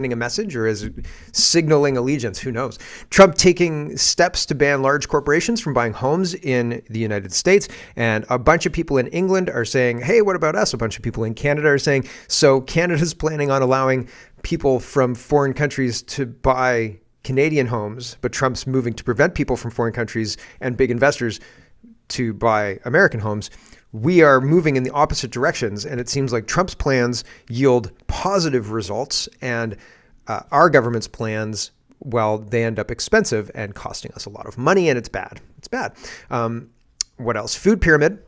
a message, or is it signaling allegiance? Who knows? Trump taking steps to ban large corporations from buying homes in the United States. And a bunch of people in England are saying, hey, what about us? A bunch of people in Canada are saying, so Canada's planning on allowing people from foreign countries to buy Canadian homes, but Trump's moving to prevent people from foreign countries and big investors to buy American homes. We are moving in the opposite directions, and it seems like Trump's plans yield positive results, and our government's plans, well, they end up expensive and costing us a lot of money, and it's bad. It's bad. What else? Food pyramid.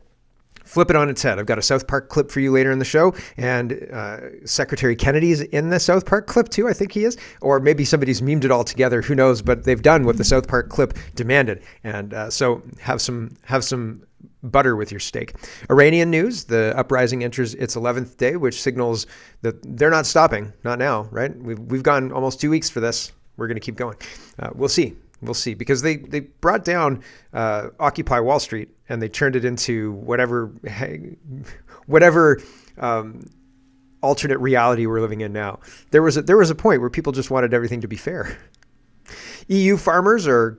Flip it on its head. I've got a South Park clip for you later in the show, and Secretary Kennedy's in the South Park clip too, I think he is, or maybe somebody's memed it all together, who knows, but they've done what the South Park clip demanded, and so have some butter with your steak. Iranian news, the uprising enters its 11th day, which signals that they're not stopping, not now, right? We've gone almost 2 weeks for this. We're going to keep going. We'll see. We'll see, because they brought down Occupy Wall Street and they turned it into whatever alternate reality we're living in now. There was a point where people just wanted everything to be fair. EU farmers are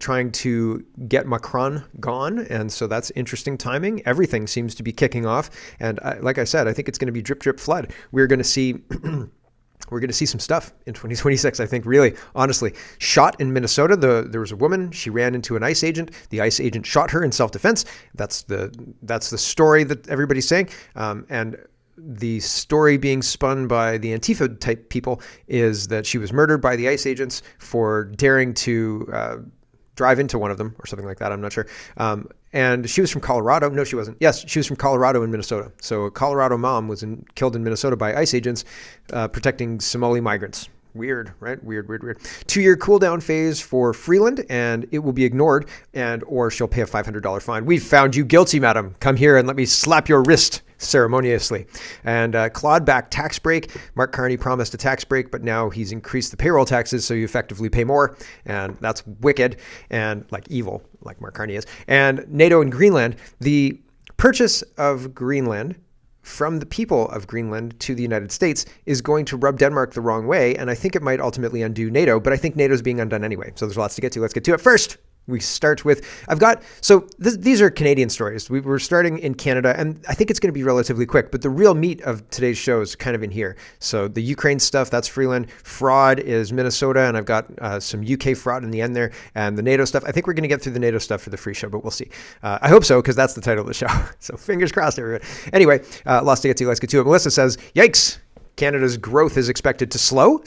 trying to get Macron gone, and so that's interesting timing. Everything seems to be kicking off, and like I said, I think it's going to be drip, drip, flood. We're going to see some stuff in 2026, I think, really, honestly. Shot in Minnesota. There was a woman. She ran into an ICE agent. The ICE agent shot her in self-defense. That's the story that everybody's saying. And the story being spun by the Antifa type people is that she was murdered by the ICE agents for daring to drive into one of them or something like that. I'm not sure. And she was from Colorado. No, she wasn't. Yes, she was from Colorado and Minnesota. So a Colorado mom was killed in Minnesota by ICE agents protecting Somali migrants. Weird, right? Weird. 2-year cool down phase for Freeland, and it will be ignored, or she'll pay a $500 fine. We've found you guilty, madam. Come here and let me slap your wrist ceremoniously. And clawed back tax break. Mark Carney promised a tax break, but now he's increased the payroll taxes, so you effectively pay more. And that's wicked and like evil, like Mark Carney is. And NATO and Greenland, the purchase of Greenland from the people of Greenland to the United States is going to rub Denmark the wrong way. And I think it might ultimately undo NATO, but I think NATO's being undone anyway. So there's lots to get to. Let's get to it. First, we start with, these are Canadian stories. We're starting in Canada, and I think it's going to be relatively quick, but the real meat of today's show is kind of in here. So the Ukraine stuff, that's Freeland. Fraud is Minnesota, and I've got some UK fraud in the end there. And the NATO stuff, I think we're going to get through the NATO stuff for the free show, but we'll see. I hope so, because that's the title of the show. So fingers crossed, everyone. Anyway, lots to get to. Let's get to it. Melissa says, yikes. Canada's growth is expected to slow.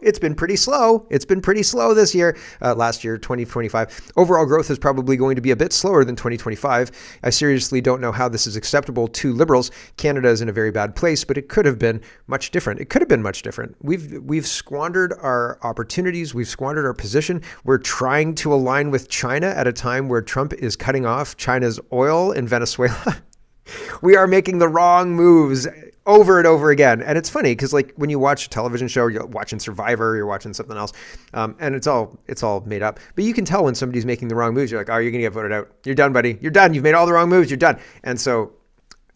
It's been pretty slow. It's been pretty slow this year. Last year, 2025. Overall growth is probably going to be a bit slower than 2025. I seriously don't know how this is acceptable to Liberals. Canada is in a very bad place, but it could have been much different. It could have been much different. We've squandered our opportunities. We've squandered our position. We're trying to align with China at a time where Trump is cutting off China's oil in Venezuela. We are making the wrong moves over and over again. And it's funny because, like, when you watch a television show, you're watching Survivor, you're watching something else, and it's all made up. But you can tell when somebody's making the wrong moves. You're like, oh, you're going to get voted out. You're done, buddy. You're done. You've made all the wrong moves. You're done. And so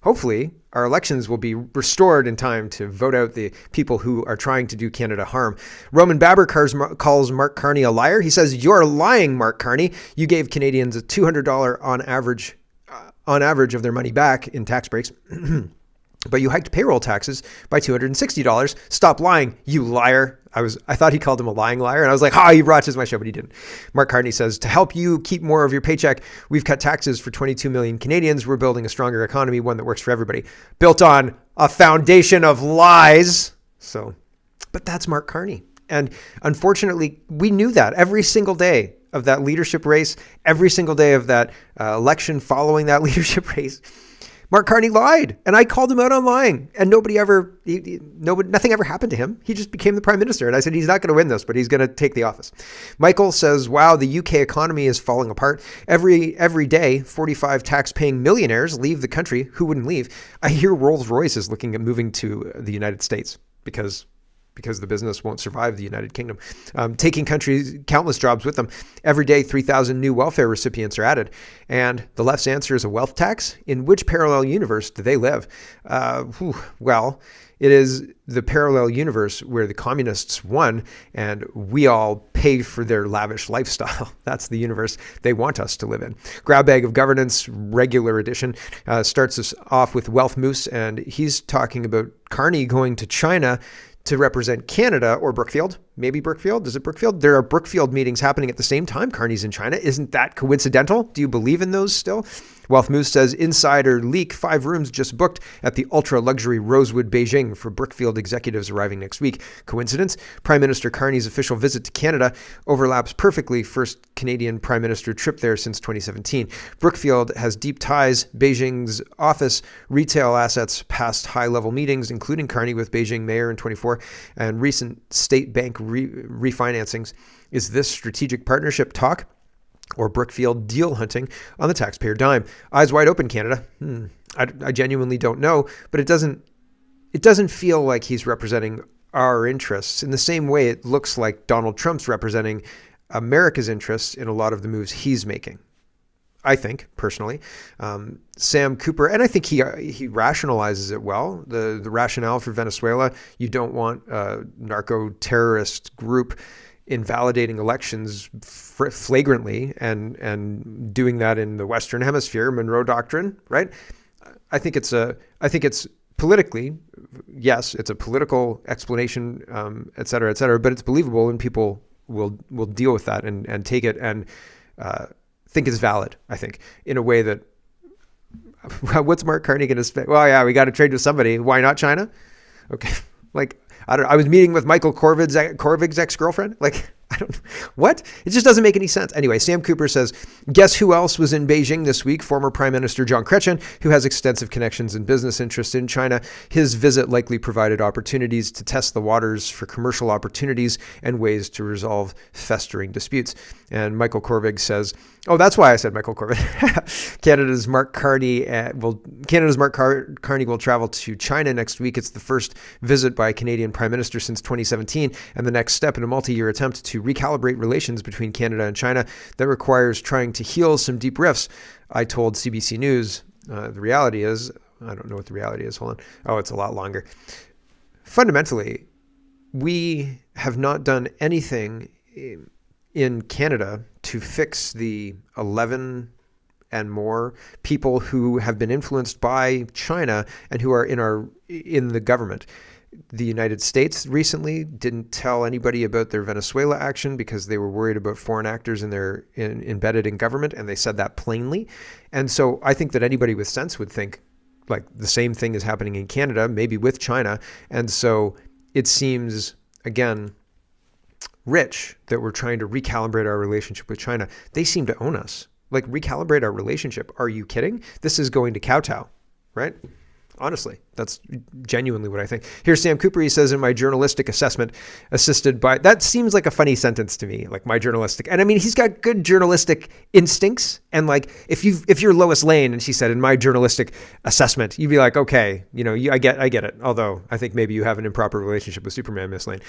hopefully our elections will be restored in time to vote out the people who are trying to do Canada harm. Roman Baber calls Mark Carney a liar. He says, you're lying, Mark Carney. You gave Canadians a $200 on average of their money back in tax breaks. But you hiked payroll taxes by $260. Stop lying, you liar. I thought he called him a lying liar, and I was like, he watches my show, but he didn't. Mark Carney says, to help you keep more of your paycheck, we've cut taxes for 22 million Canadians. We're building a stronger economy, one that works for everybody. Built on a foundation of lies. But that's Mark Carney. And unfortunately, we knew that every single day of that leadership race, every single day of that election following that leadership race. Mark Carney lied, and I called him out on lying, and nothing ever happened to him. He just became the prime minister, and I said he's not going to win this, but he's going to take the office. Michael says, wow, the UK economy is falling apart. Every day, 45 tax-paying millionaires leave the country. Who wouldn't leave? I hear Rolls-Royce is looking at moving to the United States because because the business won't survive the United Kingdom. Taking countries, countless jobs with them. Every day, 3,000 new welfare recipients are added. And the left's answer is a wealth tax? In which parallel universe do they live? Well, it is the parallel universe where the communists won and we all pay for their lavish lifestyle. That's the universe they want us to live in. Grab Bag of Governance, regular edition, starts us off with Wealth Moose, and he's talking about Carney going to China to represent Canada, or Brookfield. Maybe Brookfield. Is it Brookfield? There are Brookfield meetings happening at the same time Carney's in China. Isn't that coincidental? Do you believe in those still? Wealth Moose says insider leak, 5 rooms just booked at the ultra-luxury Rosewood Beijing for Brookfield executives arriving next week. Coincidence? Prime Minister Carney's official visit to Canada overlaps perfectly. First Canadian Prime Minister trip there since 2017. Brookfield has deep ties. Beijing's office, retail assets, past high-level meetings, including Carney with Beijing mayor in 24, and recent state bank refinancings. Is this strategic partnership talk or Brookfield deal hunting on the taxpayer dime? Eyes wide open, Canada. I genuinely don't know, but it doesn't feel like he's representing our interests in the same way it looks like Donald Trump's representing America's interests in a lot of the moves he's making. I think, personally. Sam Cooper, and I think he rationalizes it well. The rationale for Venezuela, you don't want a narco-terrorist group invalidating elections flagrantly and doing that in the Western Hemisphere, Monroe Doctrine, right? I think it's politically, yes, it's a political explanation, et cetera, but it's believable, and people will deal with that and take it and think it's valid, I think, in a way that, what's Mark Carney going to spend? Well, yeah, we got to trade with somebody. Why not China? Okay. I was meeting with Michael Corvig's ex-girlfriend. What? It just doesn't make any sense. Anyway, Sam Cooper says, guess who else was in Beijing this week? Former Prime Minister John Chrétien, who has extensive connections and business interests in China. His visit likely provided opportunities to test the waters for commercial opportunities and ways to resolve festering disputes. And Michael Corvig says, oh, that's why I said Michael Corvig. Canada's Mark Carney will travel to China next week. It's the first visit by a Canadian Prime Minister since 2017, and the next step in a multi-year attempt to recalibrate relations between Canada and China that requires trying to heal some deep rifts. I told CBC News, the reality is, I don't know what the reality is. Hold on. Oh, it's a lot longer. Fundamentally, we have not done anything in Canada to fix the 11 and more people who have been influenced by China and who are in the government. The United States recently didn't tell anybody about their Venezuela action because they were worried about foreign actors embedded in government, and they said that plainly. And so I think that anybody with sense would think like the same thing is happening in Canada, maybe with China. And so it seems, again, rich that we're trying to recalibrate our relationship with China. They seem to own us. Like, recalibrate our relationship. Are you kidding? This is going to kowtow, right? Honestly, that's genuinely what I think. Here's Sam Cooper. He says, in my journalistic assessment, assisted by, that seems like a funny sentence to me, like my journalistic. And I mean, he's got good journalistic instincts. And like, if you're Lois Lane and she said, in my journalistic assessment, you'd be like, okay, I get it. Although I think maybe you have an improper relationship with Superman, Miss Lane.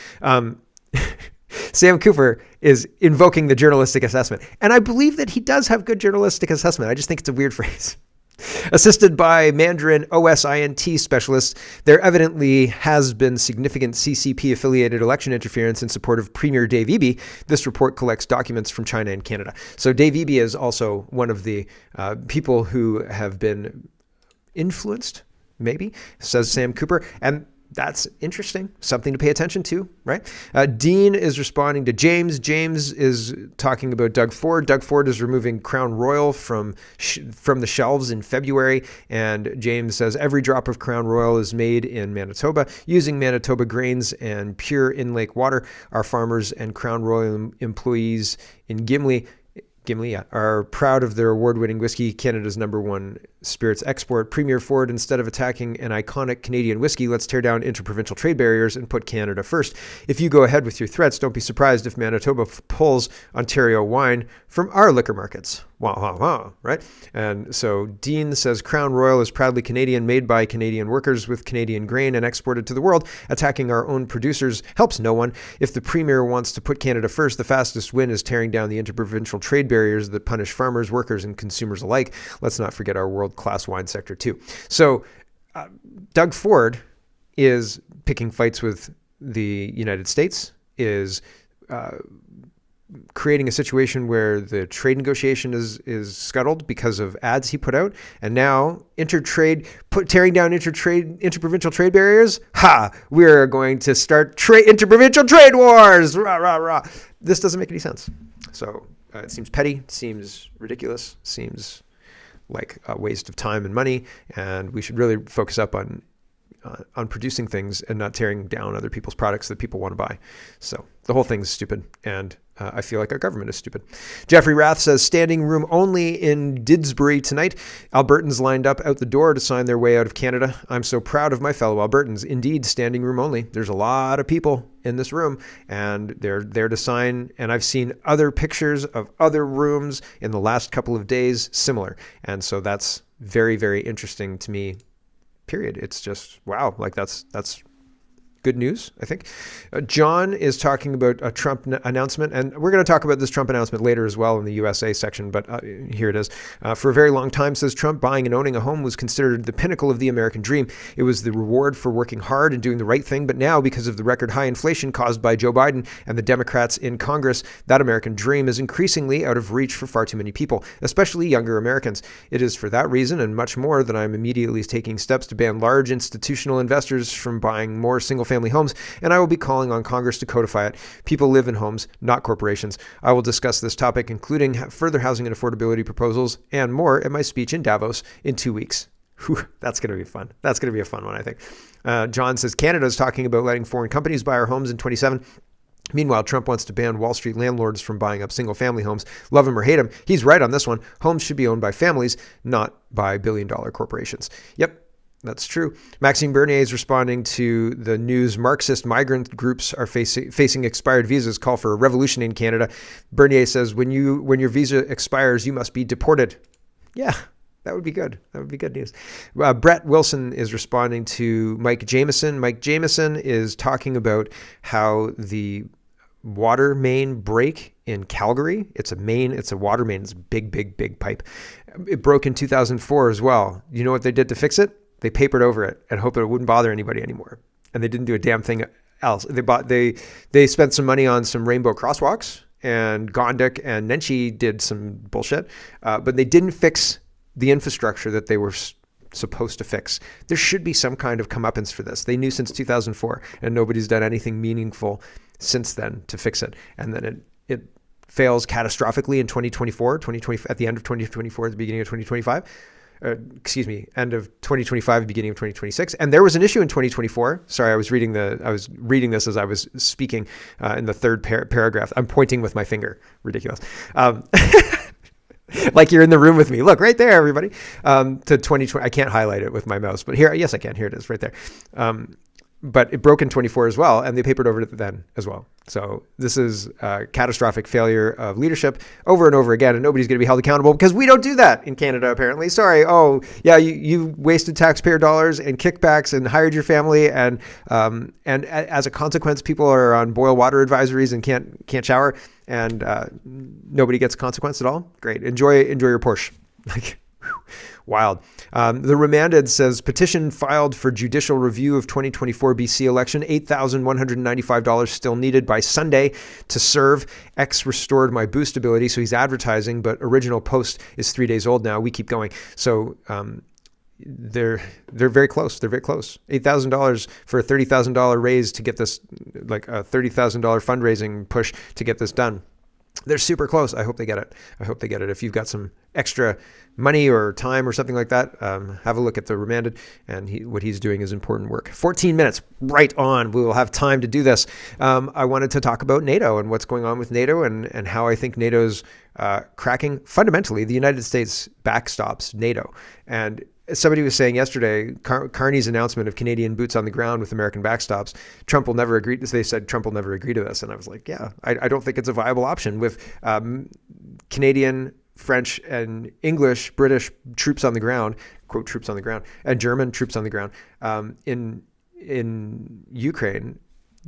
Sam Cooper is invoking the journalistic assessment. And I believe that he does have good journalistic assessment. I just think it's a weird phrase. Assisted by Mandarin OSINT specialists, there evidently has been significant CCP-affiliated election interference in support of Premier Dave Eby. This report collects documents from China and Canada. So Dave Eby is also one of the people who have been influenced, maybe, says Sam Cooper. And that's interesting, something to pay attention to, right? Dean is responding to James. James is talking about Doug Ford. Doug Ford is removing Crown Royal from the shelves in February, and James says every drop of Crown Royal is made in Manitoba using Manitoba grains and pure in-lake water. Our farmers and Crown Royal employees in Gimli are proud of their award-winning whiskey, Canada's #1 spirits export. Premier Ford, instead of attacking an iconic Canadian whiskey, let's tear down interprovincial trade barriers and put Canada first. If you go ahead with your threats, don't be surprised if Manitoba pulls Ontario wine from our liquor markets. Wah, wah, wah, right? And so Dean says Crown Royal is proudly Canadian, made by Canadian workers with Canadian grain and exported to the world. Attacking our own producers helps no one. If the Premier wants to put Canada first, the fastest win is tearing down the interprovincial trade barriers that punish farmers, workers, and consumers alike. Let's not forget our world-class wine sector too. So Doug Ford is picking fights with the United States, is creating a situation where the trade negotiation is scuttled because of ads he put out, and now tearing down interprovincial trade barriers. We're going to start interprovincial trade wars. Rah, rah, rah. This doesn't make any sense. So it seems petty, it seems ridiculous, seems like a waste of time and money, and we should really focus up on producing things and not tearing down other people's products that people want to buy. So the whole thing is stupid, and I feel like our government is stupid. Jeffrey Rath says, standing room only in Didsbury tonight. Albertans lined up out the door to sign their way out of Canada. I'm so proud of my fellow Albertans. Indeed, standing room only. There's a lot of people in this room, and they're there to sign. And I've seen other pictures of other rooms in the last couple of days similar. And so that's very, very interesting to me. Period. It's just, wow, like that's good news, I think. John is talking about a Trump announcement, and we're going to talk about this Trump announcement later as well in the USA section, but here it is. For a very long time, says Trump, buying and owning a home was considered the pinnacle of the American dream. It was the reward for working hard and doing the right thing, but now, because of the record high inflation caused by Joe Biden and the Democrats in Congress, that American dream is increasingly out of reach for far too many people, especially younger Americans. It is for that reason and much more that I'm immediately taking steps to ban large institutional investors from buying more single-family homes, and I will be calling on Congress to codify it. People live in homes, not corporations. I will discuss this topic, including further housing and affordability proposals and more, at my speech in Davos in 2 weeks. Whew, that's going to be fun. That's going to be a fun one, I think. John says Canada is talking about letting foreign companies buy our homes in 27. Meanwhile, Trump wants to ban Wall Street landlords from buying up single-family homes. Love him or hate him, he's right on this one. Homes should be owned by families, not by billion-dollar corporations. Yep. That's true. Maxime Bernier is responding to the news. Marxist migrant groups are facing expired visas, call for a revolution in Canada. Bernier says, when your visa expires, you must be deported. Yeah, that would be good. That would be good news. Brett Wilson is responding to Mike Jameson. Mike Jameson is talking about how the water main break in Calgary, it's a water main, it's a big pipe. It broke in 2004 as well. You know what they did to fix it? They papered over it and hoped it wouldn't bother anybody anymore. And they didn't do a damn thing else. They spent some money on some rainbow crosswalks, and Gondik and Nenshi did some bullshit, but they didn't fix the infrastructure that they were supposed to fix. There should be some kind of comeuppance for this. They knew since 2004, and nobody's done anything meaningful since then to fix it. And then it fails catastrophically in 2024, at the end of 2024, at the beginning of 2025. End of 2025, beginning of 2026. And there was an issue in 2024. Sorry, I was reading this as I was speaking in the third paragraph. I'm pointing with my finger. Ridiculous. Like you're in the room with me. Look, right there, everybody. To 2020. I can't highlight it with my mouse, but here, yes, I can. Here it is, right there. But it broke in 24 as well, and they papered over it then as well. So this is a catastrophic failure of leadership over and over again, and nobody's going to be held accountable because we don't do that in Canada, apparently. Sorry. Oh, yeah, you wasted taxpayer dollars and kickbacks and hired your family, and as a consequence, people are on boil water advisories and can't shower, and nobody gets a consequence at all. Great. Enjoy your Porsche. Like, wild. The Remanded says, petition filed for judicial review of 2024 BC election, $8,195 still needed by Sunday to serve. X restored my boost ability. So he's advertising, but original post is 3 days old now. We keep going. So they're very close. They're very close. $8,000 for a $30,000 raise to get this, like a $30,000 fundraising push to get this done. They're super close. I hope they get it. If you've got some extra money or time or something like that, have a look at the Remanded, and what he's doing is important work. 14 minutes, right on. We will have time to do this. I wanted to talk about NATO and what's going on with NATO and how I think NATO's cracking. Fundamentally, the United States backstops NATO. And somebody was saying yesterday, Carney's announcement of Canadian boots on the ground with American backstops, Trump will never agree. They said Trump will never agree to this. And I was like, yeah, I don't think it's a viable option with Canadian French and English, British troops on the ground, quote, troops on the ground, and German troops on the ground in Ukraine,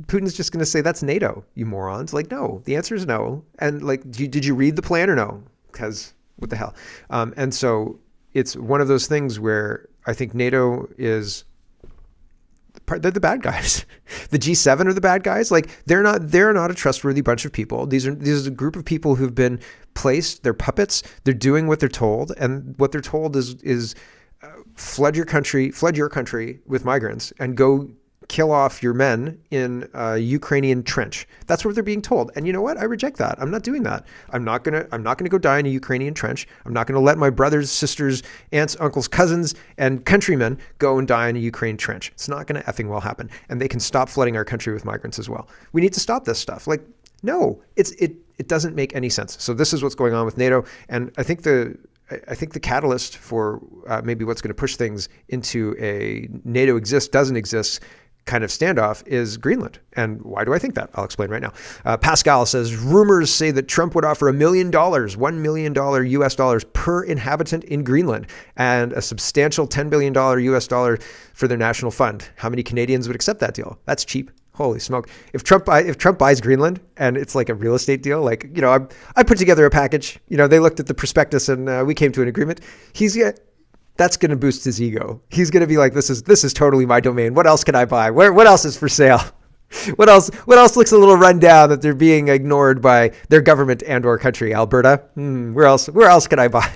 Putin's just going to say, that's NATO, you morons. Like, no, the answer is no. And like, did you read the plan or no? Because what the hell? And so it's one of those things where I think NATO is, they're the bad guys. The G7 are the bad guys. Like, they're not a trustworthy bunch of people. These are a group of people who've been placed. They're puppets. They're doing what they're told, and what they're told is flood your country with migrants and go kill off your men in a Ukrainian trench. That's what they're being told. And you know what? I reject that. I'm not doing that. I'm not gonna go die in a Ukrainian trench. I'm not gonna let my brothers, sisters, aunts, uncles, cousins, and countrymen go and die in a Ukraine trench. It's not gonna effing well happen. And they can stop flooding our country with migrants as well. We need to stop this stuff. Like, no, it doesn't make any sense. So this is what's going on with NATO. And I think the catalyst for maybe what's going to push things into a NATO exists, doesn't exist kind of standoff is Greenland. And why do I think that? I'll explain right now. Pascal says, rumors say that Trump would offer $1 million US dollars per inhabitant in Greenland, and a substantial $10 billion US dollar for their national fund. How many Canadians would accept that deal? That's cheap. Holy smoke. If Trump buys Greenland and it's like a real estate deal, like, you know, I put together a package, you know, they looked at the prospectus and we came to an agreement. That's going to boost his ego. He's going to be like, this is totally my domain. What else can I buy? What else is for sale? What else looks a little run down that they're being ignored by their government and or country? Alberta? Where else can I buy?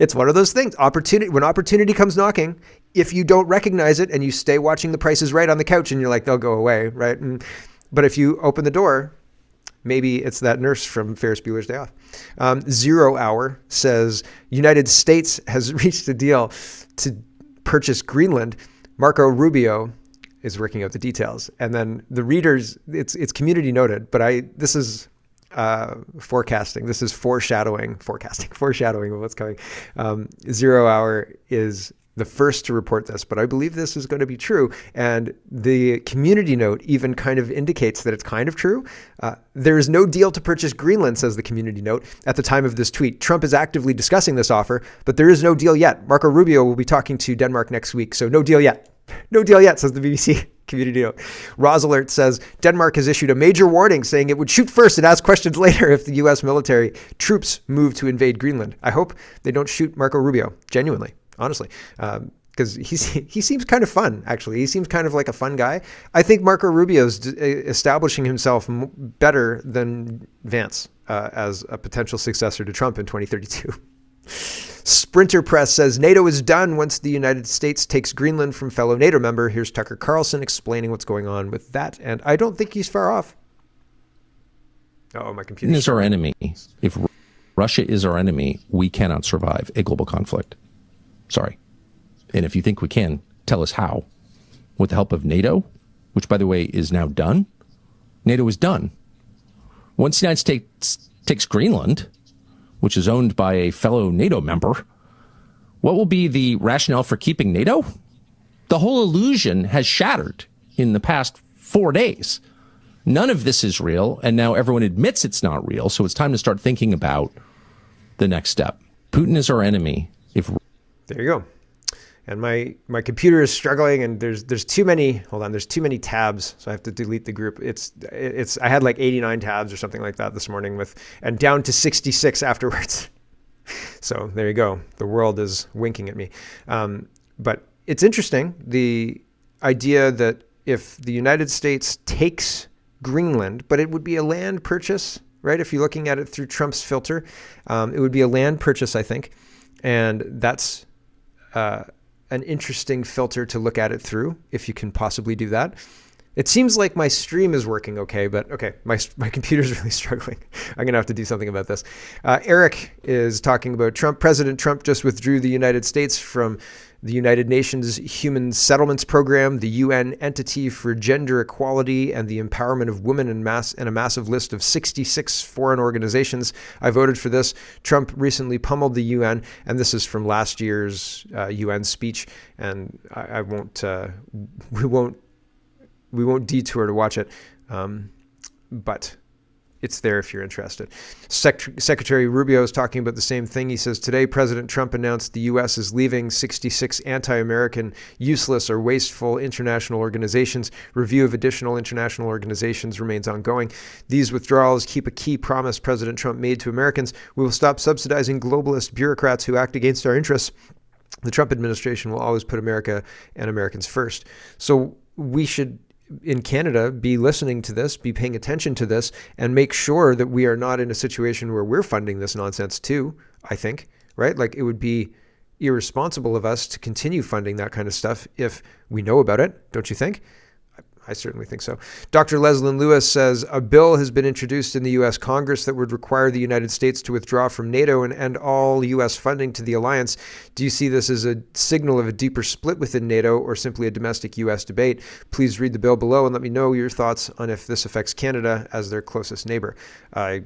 It's one of those things. When opportunity comes knocking, if you don't recognize it and you stay watching The Price is Right on the couch and you're like, they'll go away, right? But if you open the door, maybe it's that nurse from Ferris Bueller's Day Off. 0 Hour says, United States has reached a deal to purchase Greenland. Marco Rubio is working out the details. And then the readers, it's community noted, but this is forecasting. This is foreshadowing of what's coming. 0 Hour is the first to report this, but I believe this is going to be true. And the community note even kind of indicates that it's kind of true. There is no deal to purchase Greenland, says the community note, at the time of this tweet. Trump is actively discussing this offer, but there is no deal yet. Marco Rubio will be talking to Denmark next week, so no deal yet. No deal yet, says the BBC community note. Rosalert says, Denmark has issued a major warning saying it would shoot first and ask questions later if the U.S. military troops move to invade Greenland. I hope they don't shoot Marco Rubio, genuinely. Honestly, because he seems kind of fun, actually. He seems kind of like a fun guy. I think Marco Rubio's establishing himself better than Vance as a potential successor to Trump in 2032. Sprinter Press says, NATO is done once the United States takes Greenland from fellow NATO member. Here's Tucker Carlson explaining what's going on with that. And I don't think he's far off. Oh, my computer is our enemy. If Russia is our enemy, we cannot survive a global conflict. Sorry. And if you think we can, tell us how. With the help of NATO, which, by the way, is now done. NATO is done. Once the United States takes Greenland, which is owned by a fellow NATO member, what will be the rationale for keeping NATO? The whole illusion has shattered in the past 4 days. None of this is real, and now everyone admits it's not real, so it's time to start thinking about the next step. Putin is our enemy. There you go. And my computer is struggling, and there's too many. Hold on, there's too many tabs, so I have to delete the group. I had like 89 tabs or something like that this morning and down to 66 afterwards. So there you go. The world is winking at me. But it's interesting, the idea that if the United States takes Greenland, but it would be a land purchase, right? If you're looking at it through Trump's filter, it would be a land purchase, I think, and that's an interesting filter to look at it through, if you can possibly do that. It seems like my stream is working okay, but okay, my computer's really struggling. I'm going to have to do something about this. Eric is talking about Trump. President Trump just withdrew the United States from the United Nations Human Settlements Program, the UN entity for gender equality and the empowerment of women, and a massive list of 66 foreign organizations. I voted for this. Trump recently pummeled the UN, and this is from last year's UN speech, and we won't detour to watch it, but it's there if you're interested. Secretary Rubio is talking about the same thing. He says, today, President Trump announced the U.S. is leaving 66 anti-American, useless or wasteful international organizations. Review of additional international organizations remains ongoing. These withdrawals keep a key promise President Trump made to Americans. We will stop subsidizing globalist bureaucrats who act against our interests. The Trump administration will always put America and Americans first. So we should, in Canada, be listening to this, be paying attention to this, and make sure that we are not in a situation where we're funding this nonsense too, I think, right? Like, it would be irresponsible of us to continue funding that kind of stuff if we know about it, don't you think? I certainly think so. Dr. Leslyn Lewis says, a bill has been introduced in the U.S. Congress that would require the United States to withdraw from NATO and end all U.S. funding to the alliance. Do you see this as a signal of a deeper split within NATO or simply a domestic U.S. debate? Please read the bill below and let me know your thoughts on if this affects Canada as their closest neighbor. I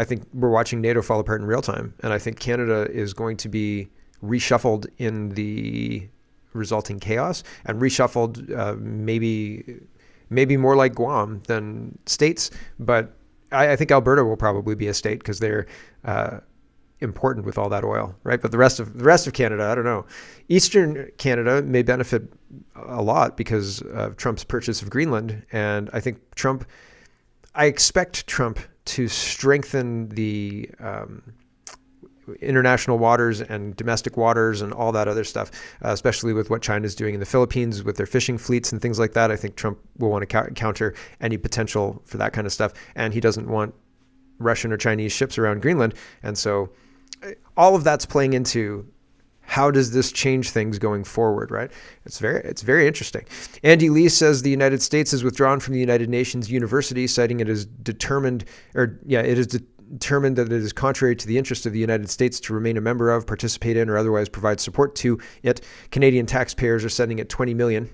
think we're watching NATO fall apart in real time, and I think Canada is going to be reshuffled in the resulting chaos, and reshuffled maybe more like Guam than states. But I think Alberta will probably be a state because they're important with all that oil, right? But the rest of Canada, I don't know. Eastern Canada may benefit a lot because of Trump's purchase of Greenland, and I think I expect Trump to strengthen the international waters and domestic waters and all that other stuff, especially with what China's doing in the Philippines with their fishing fleets and things like that. I think Trump will want to counter any potential for that kind of stuff. And he doesn't want Russian or Chinese ships around Greenland. And so all of that's playing into how does this change things going forward, right? It's very interesting. Andy Lee says the United States has withdrawn from the United Nations University, citing it as determined that it is contrary to the interest of the United States to remain a member of, participate in, or otherwise provide support to it. Canadian taxpayers are sending it $20 million.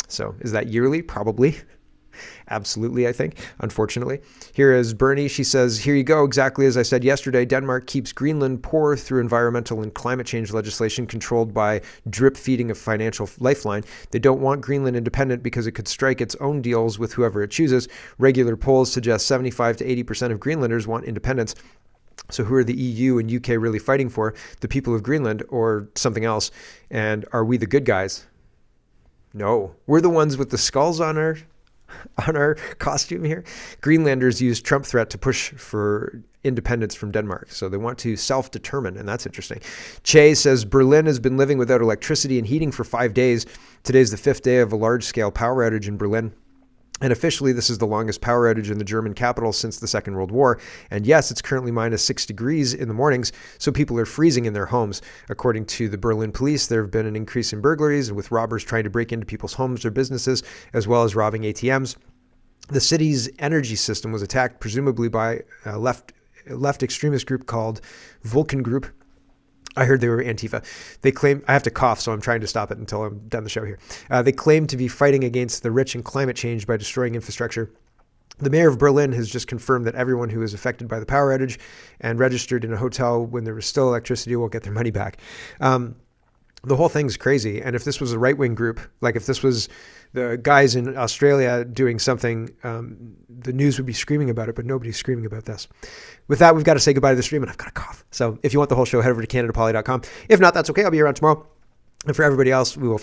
So is that yearly? Probably. Absolutely, I think, unfortunately. Here is Bernie. She says, here you go. Exactly as I said yesterday, Denmark keeps Greenland poor through environmental and climate change legislation controlled by drip feeding a financial lifeline. They don't want Greenland independent because it could strike its own deals with whoever it chooses. Regular polls suggest 75 to 80% of Greenlanders want independence. So who are the EU and UK really fighting for? The people of Greenland or something else? And are we the good guys? No. We're the ones with the skulls on our costume here. Greenlanders use Trump threat to push for independence from Denmark. So they want to self-determine, and that's interesting. Che says Berlin has been living without electricity and heating for 5 days. Today's the 5th day of a large-scale power outage in Berlin. And officially, this is the longest power outage in the German capital since the Second World War. And yes, it's currently -6 degrees in the mornings, so people are freezing in their homes. According to the Berlin police, there have been an increase in burglaries, with robbers trying to break into people's homes or businesses, as well as robbing ATMs. The city's energy system was attacked, presumably by a left extremist group called Vulcan Group. I heard they were Antifa. They claim, I have to cough, so I'm trying to stop it until I'm done the show here. They claim to be fighting against the rich and climate change by destroying infrastructure. The mayor of Berlin has just confirmed that everyone who is affected by the power outage and registered in a hotel when there was still electricity will get their money back. The whole thing's crazy. And if this was a right-wing group, like if this was the guys in Australia doing something, the news would be screaming about it, but nobody's screaming about this. With that, we've got to say goodbye to the stream, and I've got a cough. So if you want the whole show, head over to CanadaPoly.com. If not, that's okay. I'll be around tomorrow. And for everybody else, we will